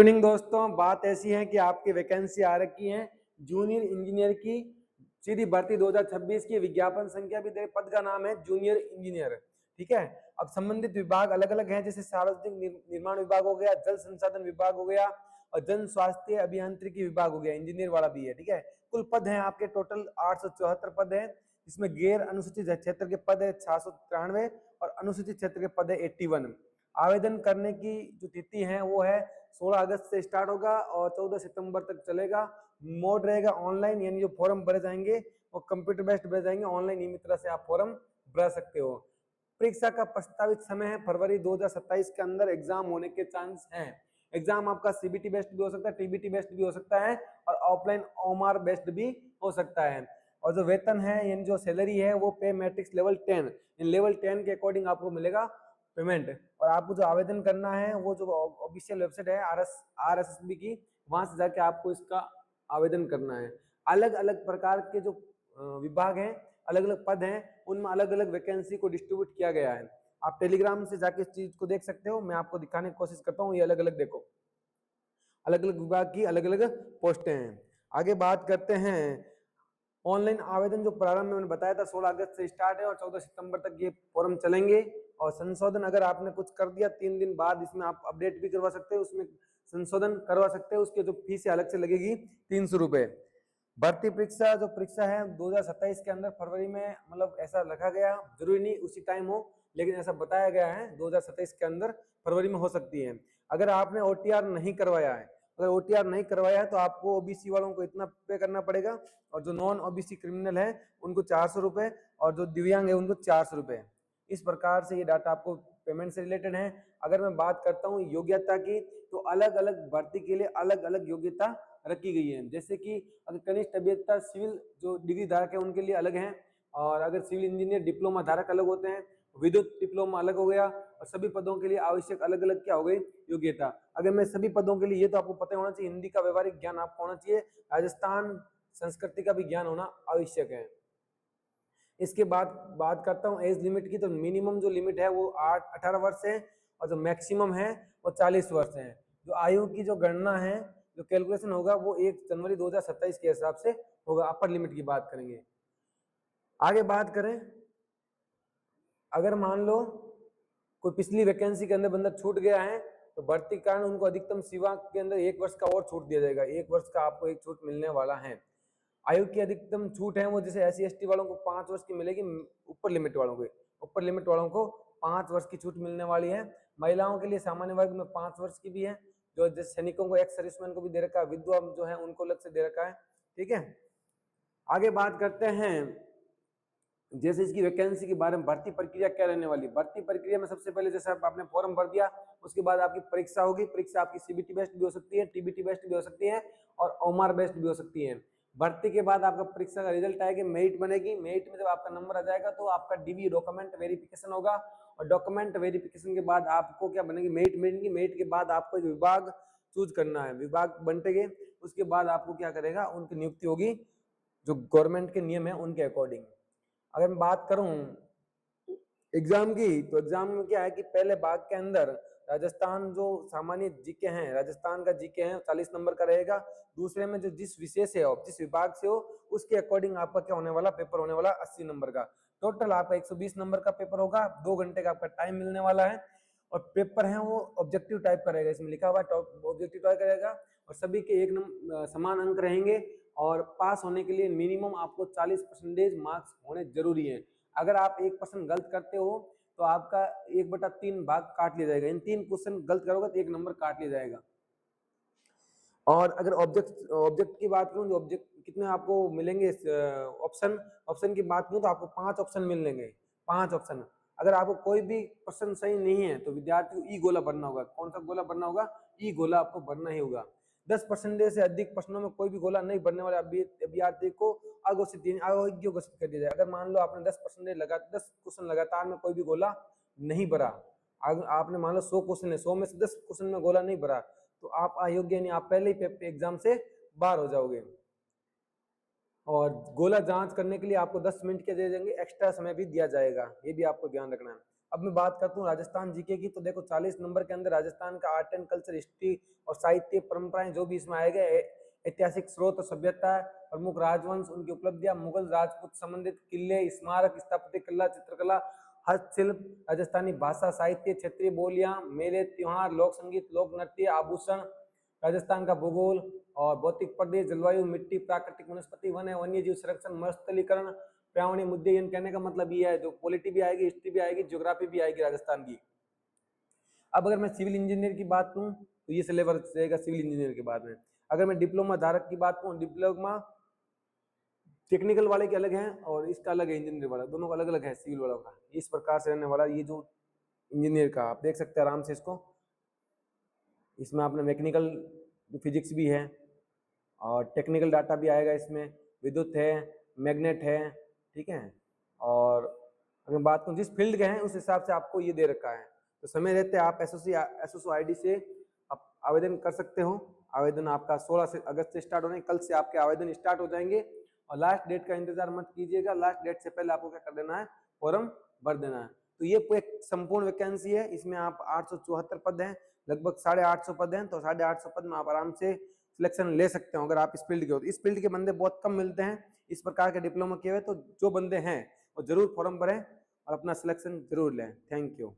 Tuning दोस्तों, बात ऐसी है कि आपकी वैकेंसी आ रखी है जूनियर इंजीनियर की सीधी भर्ती 2026 की। विज्ञापन संख्या भी पद का नाम है जूनियर इंजीनियर। ठीक है। अब संबंधित विभाग अलग अलग हैं, जैसे सार्वजनिक निर्माण विभाग हो गया, जल संसाधन विभाग हो गया और जन स्वास्थ्य अभियांत्रिकी विभाग हो गया, इंजीनियर वाला भी है। ठीक है। कुल पद हैं आपके टोटल 874 पद हैं। इसमें गैर अनुसूचित क्षेत्र के पद है 693 और अनुसूचित क्षेत्र के पद है 81। आवेदन करने की जो तिथि है वो है 16 अगस्त से स्टार्ट होगा और 14 सितंबर तक चलेगा। मोड रहेगा ऑनलाइन, यानी जो फॉर्म भरे जाएंगे वो कंप्यूटर बेस्ड भरे जाएंगे। ऑनलाइन इसी तरह से आप फॉर्म भर सकते हो। परीक्षा का प्रस्तावित समय है फरवरी 2027 के अंदर एग्जाम होने के चांस हैं। एग्जाम आपका सीबीटी बेस्ड भी हो सकता है, टीबीटी बेस्ड भी हो सकता है और ऑफलाइन ओमार बेस्ड भी हो सकता है। और जो वेतन है यानी जो सैलरी है वो पे मैट्रिक्स लेवल 10 इन लेवल 10 के अकॉर्डिंग आपको मिलेगा पेमेंट। और आपको जो आवेदन करना है वो जो ऑफिशियल वेबसाइट है आरएसएसबी की, वहां से जाके आपको इसका आवेदन करना है। अलग अलग प्रकार के जो विभाग हैं, अलग अलग पद हैं, उनमें अलग अलग वैकेंसी को डिस्ट्रीब्यूट किया गया है। आप टेलीग्राम से जाके इस चीज को देख सकते हो। मैं आपको दिखाने की कोशिश करता हूँ। ये अलग अलग देखो, अलग अलग विभाग की अलग अलग पोस्टें हैं। आगे बात करते हैं ऑनलाइन आवेदन। जो प्रारंभ में मैंने बताया था 16 अगस्त से स्टार्ट है और 14 सितंबर तक ये फॉर्म चलेंगे। और संशोधन अगर आपने कुछ कर दिया 3 दिन बाद इसमें आप अपडेट भी करवा सकते हो, उसमें संशोधन करवा सकते हो। उसके जो फीस अलग से लगेगी 300 रुपए। भर्ती परीक्षा जो परीक्षा है 2027 के अंदर फरवरी में, मतलब ऐसा रखा गया, जरूरी नहीं उसी टाइम हो, लेकिन ऐसा बताया गया है 2027 के अंदर फरवरी में हो सकती है। अगर आपने ओटीआर नहीं करवाया है, अगर ओटीआर नहीं करवाया है तो आपको ओबीसी वालों को इतना पे करना पड़ेगा और जो नॉन ओबीसी क्रिमिनल है उनको 400 रुपए और जो दिव्यांग है उनको 400 रुपए। इस प्रकार से ये डाटा आपको पेमेंट से रिलेटेड है। अगर मैं बात करता हूँ योग्यता की, तो अलग अलग भर्ती के लिए अलग अलग योग्यता रखी गई है। जैसे कि अगर कनिष्ठ अभियंता सिविल जो डिग्री धारक है उनके लिए अलग है, और अगर सिविल इंजीनियर डिप्लोमा धारक अलग होते हैं, विद्युत डिप्लोमा अलग हो गया। और सभी पदों के लिए आवश्यक अलग अलग क्या हो गई योग्यता। अगर मैं सभी पदों के लिए, ये तो आपको पता होना चाहिए, हिंदी का व्यवहारिक ज्ञान आपको होना चाहिए, राजस्थान संस्कृति का भी ज्ञान होना आवश्यक है। इसके बाद बात करता हूँ एज लिमिट की, तो मिनिमम जो लिमिट है वो 18 वर्ष है और जो मैक्सिमम है वो 40 वर्ष है। जो आयु की जो गणना है, जो कैलकुलेशन होगा वो 1 जनवरी 2027 के हिसाब से होगा। अपर लिमिट की बात करेंगे। आगे बात करें, अगर मान लो कोई पिछली वैकेंसी के अंदर बंदा छूट गया है तो भर्ती के कारण उनको अधिकतम सेवा के अंदर 1 वर्ष का और छूट दिया जाएगा। 1 वर्ष का आपको एक छूट मिलने वाला है। आयु की अधिकतम छूट है वो जैसे एससी एसटी वालों को 5 वर्ष की मिलेगी, ऊपर लिमिट वालों को 5 वर्ष की छूट मिलने वाली है। महिलाओं के लिए सामान्य वर्ग में 5 वर्ष की भी है, जो जैसे सैनिकों को, एक्स सर्विसमैन को भी दे रखा है, विधवा जो है उनको अलग से दे रखा है। ठीक है। आगे बात करते हैं जैसे इसकी वैकेंसी के बारे में। भर्ती प्रक्रिया क्या रहने वाली। भर्ती प्रक्रिया में सबसे पहले जैसे आपने फॉर्म भर दिया, उसके बाद आपकी परीक्षा होगी। परीक्षा आपकी सीबीटी बेस्ड भी हो सकती है, टीबीटी बेस्ड भी हो सकती है और ओमार बेस्ड भी हो सकती है। भर्ती के बाद आपका परीक्षा का रिजल्ट आएगा, मेरिट बनेगी। मेरिट में जब आपका नंबर आ जाएगा तो आपका डीवी डॉक्यूमेंट वेरिफिकेशन होगा और डॉक्यूमेंट वेरिफिकेशन के बाद आपको क्या बनेगी, मेरिट मिलेगी। मेरिट के बाद आपको एक विभाग चूज करना है, विभाग बनटेंगे। उसके बाद आपको क्या करेगा, उनकी नियुक्ति होगी जो गवर्नमेंट के नियम है उनके अकॉर्डिंग। अगर मैं बात करूं एग्जाम की, तो एग्जाम में क्या है कि पहले भाग के अंदर राजस्थान जो सामान्य जीके हैं, राजस्थान का जीके है 40 नंबर का रहेगा। दूसरे में जो जिस विषय से हो, जिस विभाग से हो, उसके अकॉर्डिंग आपका क्या होने वाला, पेपर होने वाला 80 नंबर का। टोटल आपका 120 नंबर का पेपर होगा। 2 घंटे का आपका टाइम मिलने वाला है और पेपर है वो ऑब्जेक्टिव टाइप का रहेगा। इसमें लिखा हुआ ऑब्जेक्टिव टाइप रहेगा और सभी के एक समान अंक रहेंगे। और पास होने के लिए मिनिमम आपको 40% मार्क्स होने जरूरी है। अगर आप 1% गलत करते हो तो आपका 1/3 भाग काट लिया जाएगा। इन 3 क्वेश्चन गलत करोगे तो 1 नंबर काट लिया जाएगा। और अगर ऑब्जेक्ट की बात करूं, जो ऑब्जेक्ट कितने आपको मिलेंगे ऑप्शन की बात करूं तो आपको 5 ऑप्शन मिलेंगे। 5 ऑप्शन। अगर आपको कोई भी प्रश्न सही नहीं है तो विद्यार्थी को ई गोला भरना होगा। कौन सा गोला भरना होगा, ई गोला आपको भरना ही होगा। 10% से अधिक प्रश्नों में कोई भी गोला नहीं भरने वाले अभ्यर्थी को अयोग्य घोषित कर दिया जाए। अगर मान लो आपने 10 क्वेश्चन लगातार में कोई भी गोला नहीं भरा, आपने मान लो 100 क्वेश्चन है, 100 में से 10 क्वेश्चन में गोला नहीं भरा, तो आप अयोग्य नहीं, आप पहले ही एग्जाम से बाहर हो जाओगे। और गोला जांच करने के लिए आपको 10 मिनट के दे देंगे, एक्स्ट्रा समय भी दिया जाएगा, ये भी आपको ध्यान रखना है। अब मैं बात करता हूँ राजस्थान जीके की, तो देखो 40 नंबर के अंदर राजस्थान का आर्ट एंड कल्चर, हिस्ट्री और साहित्य परंपराएं जो भी इसमें आए गए, ऐतिहासिक स्रोत और सभ्यता, प्रमुख राजवंश, उनकी उपलब्धियां, मुगल राजपूत संबंधित किले, स्मारक, स्थापत्य कला, चित्रकला, हस्तशिल्प, राजस्थानी भाषा, साहित्य, क्षेत्रीय बोलियां, मेले, त्योहार, लोक संगीत, लोक नृत्य, आभूषण, राजस्थान का भूगोल और भौतिक प्रदेश, जलवायु, मिट्टी, प्राकृतिक वनस्पति, वन है, वन्य जीव संरक्षण, मरुस्थलीकरण, पर्यावरणीय मुद्दे। इन कहने का मतलब ये है, जो पॉलिटी भी आएगी, हिस्ट्री भी आएगी, ज्योग्राफी भी आएगी राजस्थान की। अब अगर मैं सिविल इंजीनियर की बात करूं तो ये सिलेबस रहेगा सिविल इंजीनियर के बाद में। अगर मैं डिप्लोमा धारक की बात करूं, डिप्लोमा टेक्निकल वाले के अलग हैं और इसका अलग है, इंजीनियर वाला, दोनों का अलग अलग है सिविल वालों का। इस प्रकार से रहने वाला ये जो इंजीनियर का, आप देख सकते हैं आराम से इसको, इसमें आपने मैकेनिकल फिजिक्स भी है और टेक्निकल डाटा भी आएगा इसमें, विद्युत है, मैग्नेट है, ठीक है। और अगर बात करूँ जिस फील्ड के हैं उस हिसाब से आपको ये दे रखा है। तो समय रहते आप एसओसी आईडी से आप आवेदन कर सकते हो। आवेदन आपका 16 अगस्त से स्टार्ट होने, कल से आपके आवेदन स्टार्ट हो जाएंगे। और लास्ट डेट का इंतजार मत कीजिएगा, लास्ट डेट से पहले आपको क्या कर देना है, फॉर्म भर देना है। तो ये एक संपूर्ण वैकेंसी है, इसमें आप 874 पद हैं, लगभग 850 पद हैं। तो 850 पद में आप आराम से सिलेक्शन ले सकते हो अगर आप इस फील्ड के हो। तो इस फील्ड के बंदे बहुत कम मिलते हैं, इस प्रकार के डिप्लोमा किए हुए। तो जो बंदे हैं वो जरूर फॉर्म भरें और अपना सिलेक्शन जरूर लें। Thank you.